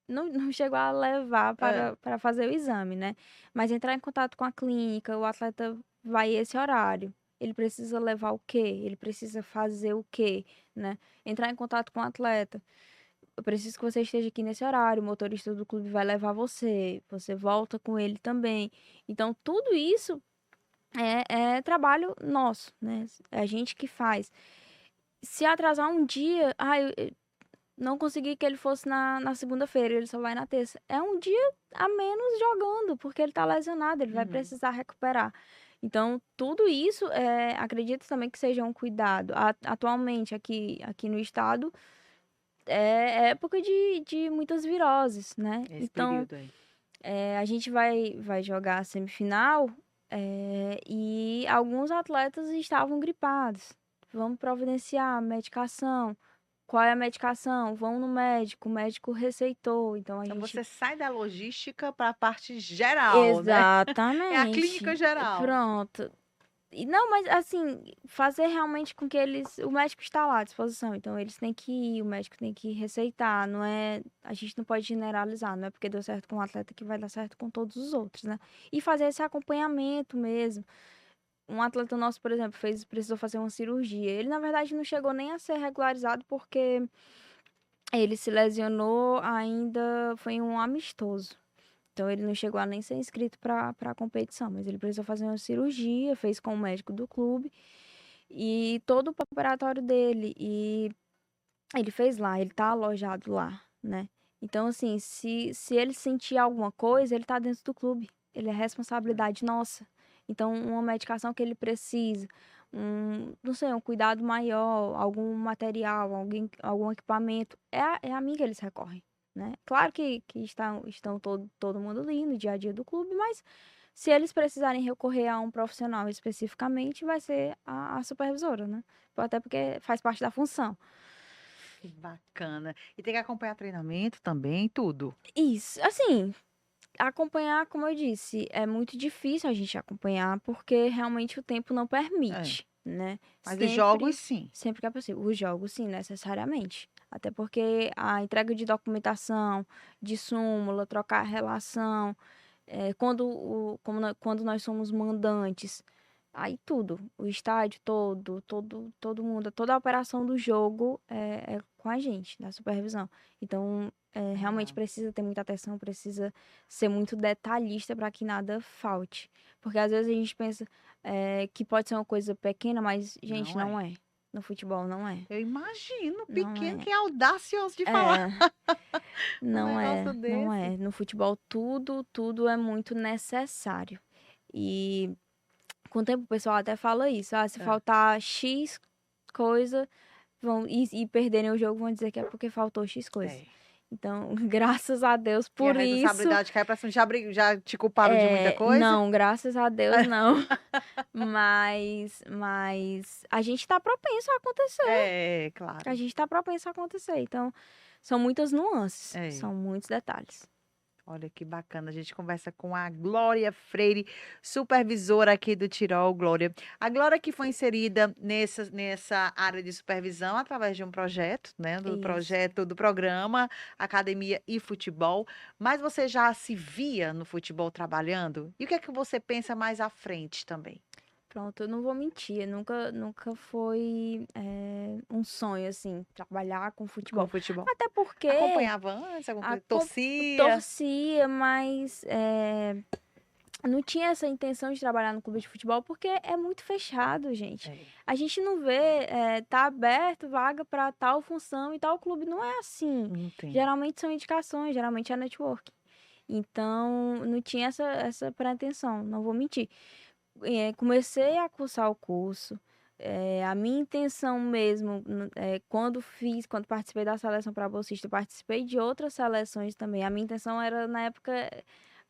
Não chegou a levar Hã. para fazer o exame, né, mas entrar em contato com a clínica, o atleta vai esse horário, ele precisa levar o quê? Ele precisa fazer o quê, né. Entrar em contato com o atleta, eu preciso que você esteja aqui nesse horário, o motorista do clube vai levar você, você volta com ele também. Então tudo isso é trabalho nosso, né, é a gente que faz. Se atrasar um dia, não consegui que ele fosse na segunda-feira, ele só vai na terça. É um dia a menos jogando, porque ele tá lesionado, ele vai Uhum. precisar recuperar. Então, tudo isso, acredito também que seja um cuidado. Atualmente, aqui no estado, é época de muitas viroses, né? Esse Então, período aí. a gente vai jogar a semifinal, e alguns atletas estavam gripados. Vamos providenciar medicação. Qual é a medicação? Vão no médico, o médico receitou, então a Então gente. você sai da logística para a parte geral, né? É a clínica Exatamente. geral. Pronto. E não, mas assim, fazer realmente com que eles. O médico está lá à disposição, então eles têm que ir, o médico tem que receitar, não é. A gente não pode generalizar, não é porque deu certo com um atleta que vai dar certo com todos os outros, né? E fazer esse acompanhamento mesmo. Um atleta nosso, por exemplo, precisou fazer uma cirurgia. Ele, na verdade, não chegou nem a ser regularizado porque ele se lesionou ainda foi em um amistoso. Então ele não chegou a nem ser inscrito para a competição, mas ele precisou fazer uma cirurgia, fez com o médico do clube e todo o preparatório dele e ele fez lá, ele tá alojado lá, né? Então assim, se ele sentir alguma coisa, ele tá dentro do clube. Ele é responsabilidade nossa. Então uma medicação que ele precisa, não sei, um cuidado maior, algum material, algum equipamento, é a mim que eles recorrem, né? Claro que estão todo mundo ali no dia a dia do clube, mas se eles precisarem recorrer a um profissional especificamente, vai ser a supervisora, né? Até porque faz parte da função. Que bacana. E tem que acompanhar treinamento também, tudo. Isso, assim, acompanhar, como eu disse, é muito difícil a gente acompanhar porque realmente o tempo não É. permite, né? Mas os jogos, Sempre, sim. sempre que é possível. Os jogos, sim, necessariamente. Até porque a entrega de documentação, de súmula, trocar relação, quando nós somos mandantes, Aí tudo, o estádio todo mundo, toda a operação do jogo é com a gente, da supervisão. Então, realmente Legal. precisa ter muita atenção, precisa ser muito detalhista para que nada falte. Porque às vezes a gente pensa que pode ser uma coisa pequena, mas, gente, Não é. não é. No futebol, não é. Eu imagino, Não pequeno, é. que é audacioso de falar É, um não negócio é, não desse. é. No futebol, tudo é muito necessário. E com o tempo o pessoal até fala isso. Ah, se É. faltar X coisa, e perderem o jogo, vão dizer que é porque faltou X coisa. É. Então, graças a Deus E a por isso. responsabilidade cai pra cima. Já te culparam de muita coisa? Não, graças a Deus não. Mas a gente tá propenso a acontecer. É, A claro. gente tá propenso a acontecer. Então, são muitas nuances, É. são muitos detalhes. Olha que bacana. A gente conversa com a Glória Freire, supervisora aqui do Tirol, Glória. A Glória que foi inserida nessa área de supervisão através de um projeto, né? Do Isso. projeto do programa Academia e Futebol. Mas você já se via no futebol trabalhando? E o que é que você pensa mais à frente também? Pronto, eu não vou mentir, nunca foi um sonho, assim, trabalhar com Com o futebol. futebol? Até porque Acompanhava antes alguma a coisa? Torcia? torcia, mas não tinha essa intenção de trabalhar no clube de futebol, porque é muito fechado, gente. É, A gente não vê, tá aberto vaga para tal função e tal clube. Não é assim. não tem. Geralmente são indicações, geralmente é network. Então, não tinha essa pretensão, não vou mentir. Comecei a cursar o curso. A minha intenção mesmo, quando participei da seleção para bolsista, eu participei de outras seleções também. A minha intenção era, na época,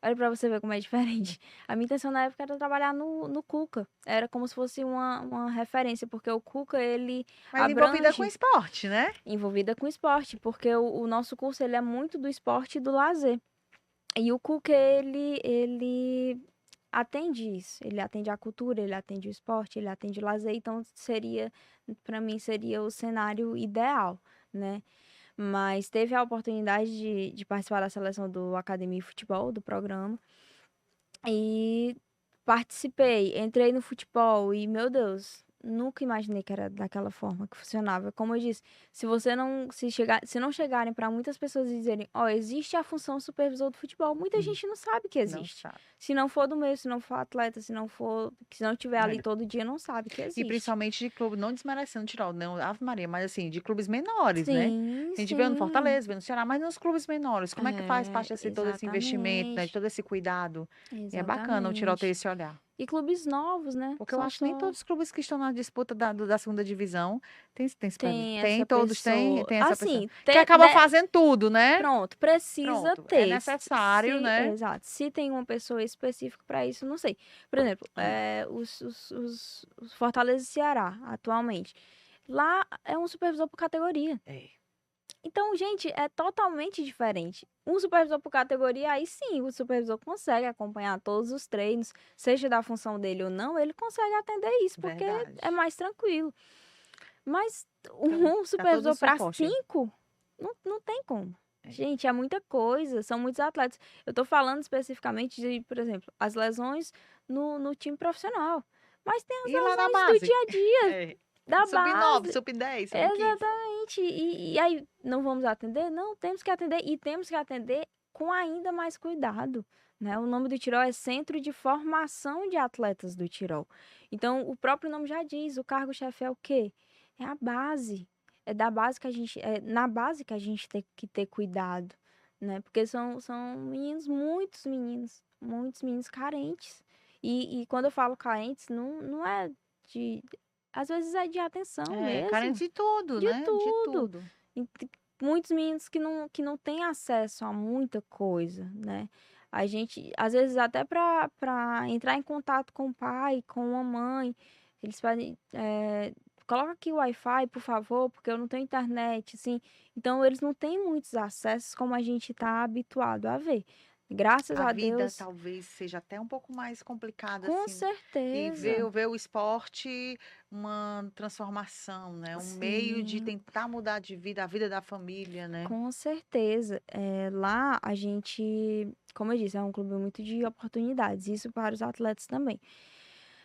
olha para você ver como é diferente. A minha intenção na época era trabalhar no Cuca. Era como se fosse uma referência, porque o Cuca, ele Mas envolvida com abrange esporte, né? envolvida com esporte, porque o nosso curso, ele é muito do esporte e do lazer. E o Cuca, ele atende isso. Ele atende a cultura, ele atende o esporte, ele atende o lazer. Então, para mim, seria o cenário ideal, né? Mas teve a oportunidade de participar da seleção do Academia de Futebol, do programa. E participei, entrei no futebol e, meu Deus, nunca imaginei que era daquela forma que funcionava. Como eu disse, se não chegarem para muitas pessoas e dizerem, ó, existe a função supervisor do futebol, muita Hum, gente não sabe que Não existe. sabe. Se não for do meio, se não for atleta, se não estiver ali É. todo dia, não sabe que E existe. principalmente de clube, não desmerecendo Tirol, não, Ave Maria, mas assim, de clubes menores, né? Sim, A gente vê no sim. Fortaleza, vê no Ceará, mas nos clubes menores, como é que faz parte desse todo esse investimento, né? De Exatamente. todo esse cuidado? E é bacana o Tirol ter Exatamente. esse olhar. E clubes novos, né? Porque eu acho que nem todos os clubes que estão na disputa da segunda divisão tem supervisor. Tem Tem, essa todos têm, pessoa. tem essa pessoa. Assim, Que acaba fazendo tudo, né? pronto, precisa Pronto, é ter. necessário, né? Exato. Se tem uma pessoa específica para isso, não sei. Por exemplo, É. os Fortaleza e Ceará, atualmente. Lá é um supervisor por categoria. É. Então, gente, é totalmente diferente. Um supervisor por categoria, aí sim, o supervisor consegue acompanhar todos os treinos, seja da função dele ou não, ele consegue atender isso, porque é Verdade. mais tranquilo. Mas Então, um dá todo o supervisor para suporte. 5, não tem como. É. Gente, é muita coisa, são muitos atletas. Eu tô falando especificamente de, por exemplo, as lesões no time profissional. Mas tem as E lá na lesões do base? dia a dia, É. da Sub-9, base. sub-10, sub-15. Exatamente. E aí, não vamos atender? Não, temos que atender. E temos que atender com ainda mais cuidado. Né? O nome do Tirol é Centro de Formação de Atletas do Tirol. Então, o próprio nome já diz, o cargo-chefe é o quê? É a base. É da base que a gente, é na base que a gente tem que ter cuidado, né? Porque são muitos meninos carentes. E quando eu falo carentes, não é de, às vezes é de atenção É, mesmo, carente de tudo, de né? De tudo. tudo. E muitos meninos que não têm acesso a muita coisa, né? A gente, às vezes, até para entrar em contato com o pai, com a mãe, eles pedem, coloca aqui o Wi-Fi, por favor, porque eu não tenho internet, assim. Então, eles não têm muitos acessos como a gente está habituado a ver. Graças A a vida Deus, talvez seja até um pouco mais complicada, com assim. E certeza, ver o esporte uma transformação, né? Um meio de sim. tentar mudar de vida, a vida da família, né? Com certeza. Lá a gente, como eu disse, é um clube muito de oportunidades, isso para os atletas também.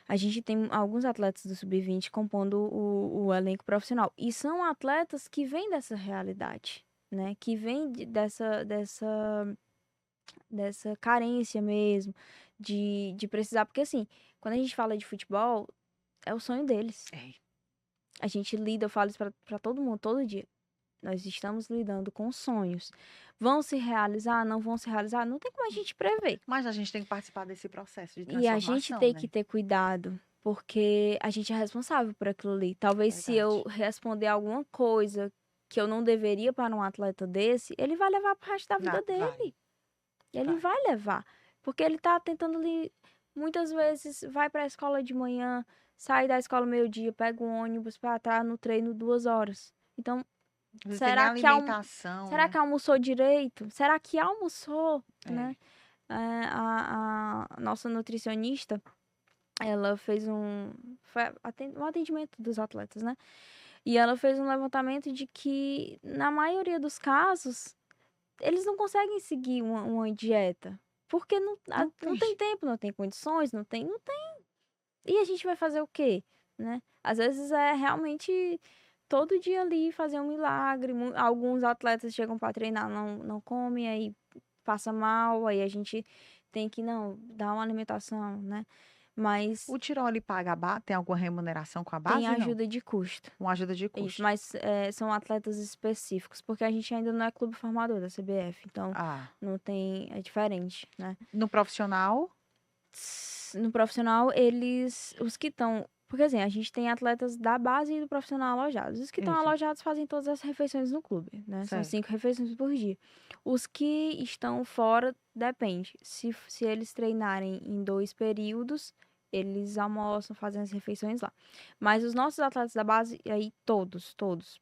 A gente tem alguns atletas do Sub-20 compondo o elenco profissional. E são atletas que vêm dessa realidade, né? Que vêm dessa carência mesmo, de precisar. Porque, assim, quando a gente fala de futebol, é o sonho deles. É. A gente lida, eu falo isso pra todo mundo, todo dia. Nós estamos lidando com sonhos. Vão se realizar? Não vão se realizar? Não tem como a gente prever. Mas a gente tem que participar desse processo de E a gente transformação, tem né? que ter cuidado, porque a gente é responsável por aquilo ali. Talvez se eu Verdade. responder alguma coisa que eu não deveria para um atleta desse, ele vai levar pro resto da vida Vai, dele. Ele vai. vai levar. Porque ele tá tentando ali, muitas vezes, vai pra escola de manhã, sai da escola meio-dia, pega um ônibus pra estar no treino 2 horas. Então, Você tem nem será que, alimentação, será né? que almoçou direito? Será que almoçou, É. né? A nossa nutricionista, ela fez um atendimento dos atletas, né? E ela fez um levantamento de que, na maioria dos casos, eles não conseguem seguir uma dieta. Porque Não não tem tem tempo, não tem condições, não tem. E a gente vai fazer o quê? Né? Às vezes é realmente todo dia ali fazer um milagre. Alguns atletas chegam para treinar, não comem, aí passa mal, aí a gente tem que, não, dar uma alimentação, né? Mas O Tirol, ele paga tem alguma remuneração com a tem base? Não. ajuda de custo. Uma ajuda de Isso, custo. mas são atletas específicos, porque a gente ainda não é clube formador da CBF, então Ah. não tem, é diferente, né? No profissional? No profissional, os que estão, porque assim, a gente tem atletas da base e do profissional alojados. Os que estão Isso. alojados fazem todas as refeições no clube, né? São Certo. 5 refeições por dia. Os que estão fora, depende. Se eles treinarem em 2 períodos, eles almoçam, fazem as refeições lá. Mas os nossos atletas da base, aí todos,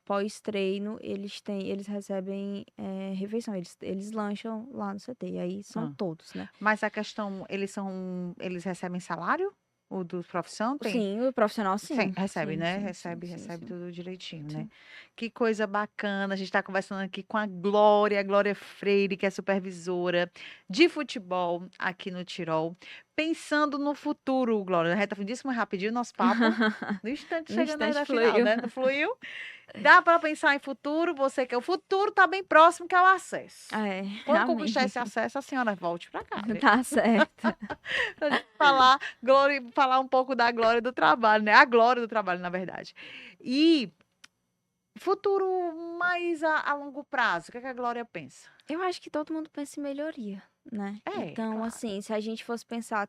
pós-treino, eles recebem refeição, eles lancham lá no CT, e aí são Ah. todos, né? Mas a questão, eles recebem salário? O do profissão tem? Sim, o profissional Sim, sim. recebe, Sim, né? sim, sim, sim, Recebe sim, tudo direitinho, né? sim. Que coisa bacana. A gente está conversando aqui com a Glória Freire, que é supervisora de futebol aqui no Tirol. Pensando no futuro, Glória. Reta finíssima, rapidinho nosso papo. No instante, No chegando aí instante da final, fluiu. né? Não fluiu? Dá para pensar em futuro? Você quer o futuro está bem próximo, que é o acesso. Ah, é, Quando amém. conquistar esse acesso, a senhora volte para cá, né? Tá certo. Pra gente falar, falar um pouco da glória do trabalho, né? A glória do trabalho, na verdade. E futuro mais a longo prazo, o que é que a Glória pensa? Eu acho que todo mundo pensa em melhoria, né? É, Então, claro. assim, se a gente fosse pensar,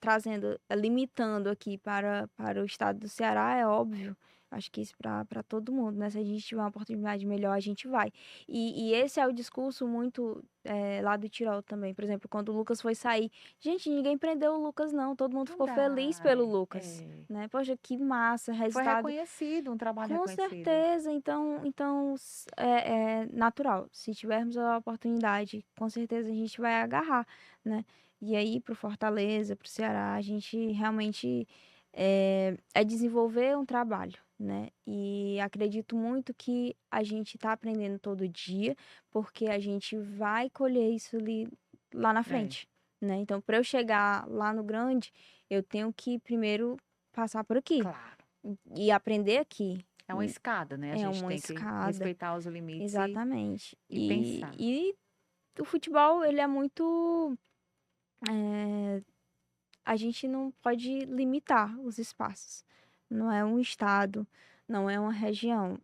limitando aqui para o estado do Ceará, é óbvio. Acho que isso para todo mundo, né? Se a gente tiver uma oportunidade melhor, a gente vai. E esse é o discurso muito lá do Tirol também. Por exemplo, quando o Lucas foi sair. Gente, ninguém prendeu o Lucas, não. Todo mundo Não ficou feliz dá, pelo Lucas, é. né? Poxa, que massa, Foi resultado. reconhecido, um trabalho Com reconhecido. certeza, então é natural. Se tivermos a oportunidade, com certeza a gente vai agarrar, né? E aí, pro Fortaleza, pro Ceará, a gente realmente é desenvolver um trabalho, né? E acredito muito que a gente tá aprendendo todo dia, porque a gente vai colher isso ali lá na É, frente, né? Então, para eu chegar lá no grande, eu tenho que primeiro passar por aqui claro. e aprender aqui. É uma escada, né? A É gente uma tem que escada, respeitar os limites exatamente. e pensar. E o futebol, ele é muito. A gente não pode limitar os espaços. Não é um estado, não é uma região.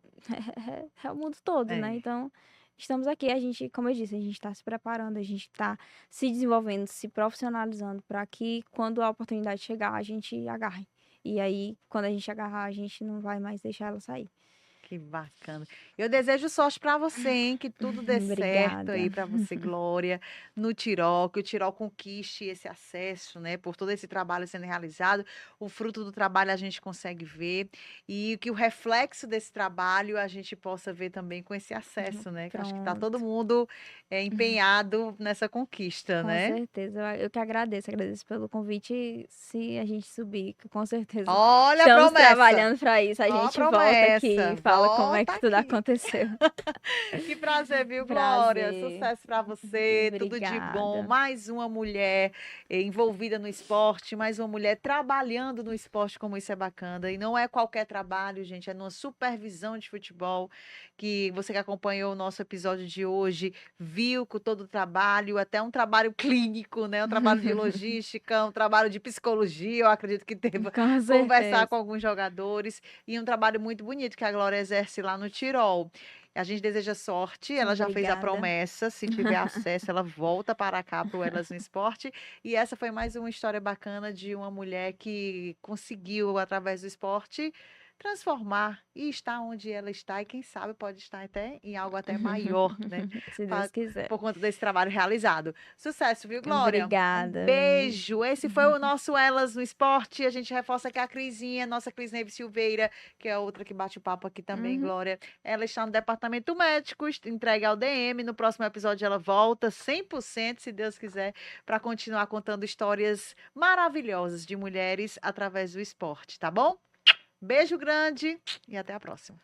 É o mundo todo, né? É. Então, estamos aqui. A gente, como eu disse, a gente está se preparando, a gente está se desenvolvendo, se profissionalizando para que, quando a oportunidade chegar, a gente agarre. E aí, quando a gente agarrar, a gente não vai mais deixar ela sair. Que bacana. Eu desejo sorte para você, hein? Que tudo dê certo Obrigada. aí para você, Glória, no Tirol, que o Tirol conquiste esse acesso, né? Por todo esse trabalho sendo realizado, o fruto do trabalho a gente consegue ver e que o reflexo desse trabalho a gente possa ver também com esse acesso, né? Que eu acho que está todo Pronto. mundo empenhado nessa conquista, Com né? certeza. Eu que agradeço pelo convite. E se a gente subir, com certeza Olha a estamos promessa! trabalhando para isso. A Ó a gente volta aqui promessa! e fala fala como é tá que tudo aqui. aconteceu. Que prazer, viu, Glória? Prazer. Sucesso pra você, tudo de bom. Obrigada. Mais uma mulher envolvida no esporte, mais uma mulher trabalhando no esporte, como isso é bacana. E não é qualquer trabalho, gente, é numa supervisão de futebol, que você que acompanhou o nosso episódio de hoje, viu com todo o trabalho, até um trabalho clínico, né? Um trabalho de logística, um trabalho de psicologia, eu acredito que teve Com conversar certeza. com alguns jogadores, e um trabalho muito bonito que a Glória exerce lá no Tirol. A gente deseja sorte, ela já fez a Obrigada. promessa, se tiver acesso, ela volta para cá para o Elas no Esporte. E essa foi mais uma história bacana de uma mulher que conseguiu, através do esporte, transformar e estar onde ela está, e quem sabe pode estar até em algo até maior, né? Se Pa- Deus quiser. Por conta desse trabalho realizado. Sucesso, viu, Glória? Um Obrigada, viu? beijo. Esse foi o nosso Elas no Esporte. A gente reforça aqui a Crisinha, nossa Cris Neves Silveira, que é a outra que bate o papo aqui também, Uhum. Glória. Ela está no departamento médico, entregue ao DM. No próximo episódio ela volta 100%, se Deus quiser, para continuar contando histórias maravilhosas de mulheres através do esporte, tá bom? Beijo grande e até a próxima.